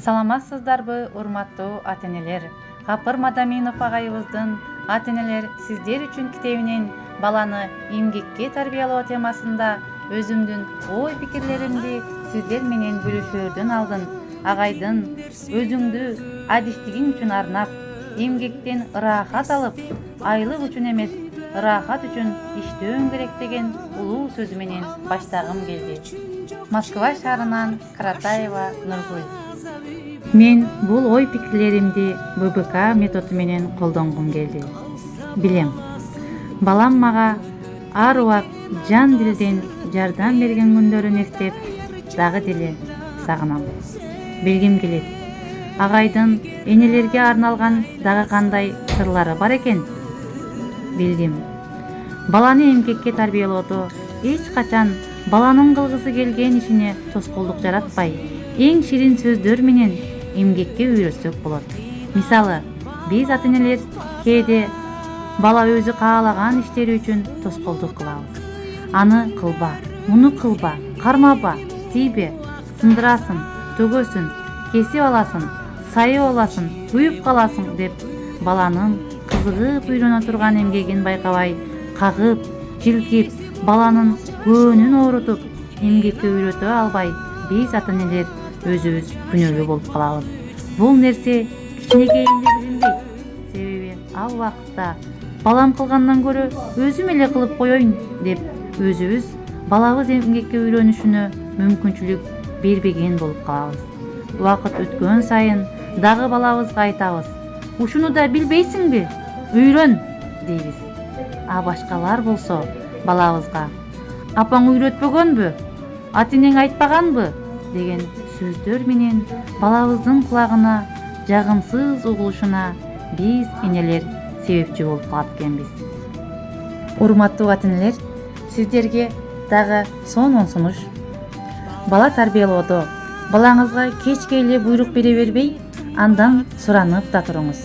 Саламатсыздарбы, урматтуу ата-энелер? Гапыр Мадаминов агайыбыздын "Ата-энелер сиздер үчүн" китебинен баланы эмгекке тарбиялоо темасында өзүмдүн ой пикирлеримди сиздер менен бөлүшөөрдөн алдын агайдын өзүңдү адистигиң үчүн арнап, эмгектен ырахат алып, айлык үчүн эмес, ырахат үчүн иштөөң керек деген улуу сөзү менен баштагым келди. Москва шаарынан Каратаева Нургүл. Мен бул ой пикирлеримди ББК методу менен колдонгум келди. Билем, балам мага ар убак жан дилден жардам берген күндөрүн эстеп, дагы деле сагынам. Билгим келет, агайдын энелерге арналган дагы кандай сырлары бар экен? Билдим. Баланы эмгекке тарбиялоодо эч качан баланын кылгысы келген ишине тоскоолдук жаратпай, эң ширин сөздөр менен эмгекке үйрөтсөк болот. Мисалы, биз ата-энелер кээде бала өзү каалаган иштери үчүн тоскоолдук кылабыз. Аны кылба, муну кылба, кармаба, тийбе, сындырасың, төгөсүң, кесип аласың, сайып аласың, күйүп каласың деп баланын кызыгып үйрөнө турган эмгегин байкабай, кагып, жилкип, баланын көөнүн оорутуп, эмгекке үйрөтө албай, биз ата-энелер өзүбүз күнөөлүү болуп калабыз. Бул нерсе кичинекейинде билинбейт. Себеби ал убакытта балам кылгандан көрө өзүм эле кылып коеюн деп өзүбүз балабыз эмгекке үйрөнүшүнө мүмкүнчүлүк бербеген болуп калабыз. Убакыт өткөн сайын дагы балабызга айтабыз: "Ушуну да билбейсиңби? Үйрөн" дейбиз. А башкалар болсо балабызга: "Апаң үйрөтпөгөнбү? Ата-энең айтпаганбы?" деген сөздөр менен балабыздын кулагына жагымсыз угулушуна биз энелер себепчи болуп калат экенбиз. Урматтуу ата-энелер, сиздерге дагы сонун сунуш. Бала тарбиялоодо балаңызга кечке эле буйрук бере бербей, андан суранып да туруңуз.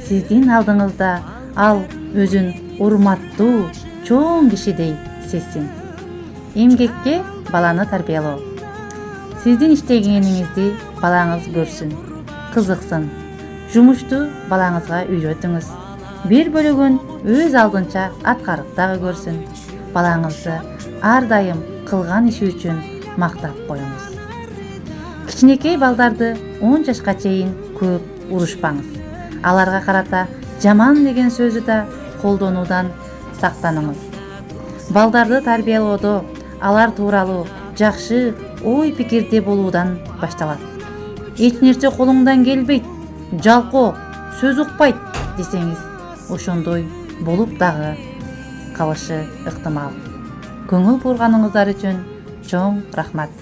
Сиздин алдыңызда ал өзүн урматтуу чоң кишидей сезсин. Эмгекке баланы тарбиялоо. Сиздин иштегениңизди балаңыз көрсүн, кызыксын. Жумушту балаңызга үйрөтүңүз. Бир бөлүгүн өз алдынча аткарып дагы көрсүн. Балаңызды ар дайым кылган иши үчүн мактап коюңуз. Кичинекей балдарды 10 жашка чейин көп урушпаңыз. Аларга карата жаман деген сөздү да колдонуудан сактаныңыз. Балдарды тарбиялоодо алар тууралуу жакшы ой пикирде болуудан башталат. Эч нерсе колуңдан келбейт, жалкоо, сөз укпайт десеңиз, ошондой болуп дагы калышы ыктымал. Көңүл бурганыңыздар үчүн чоң рахмат.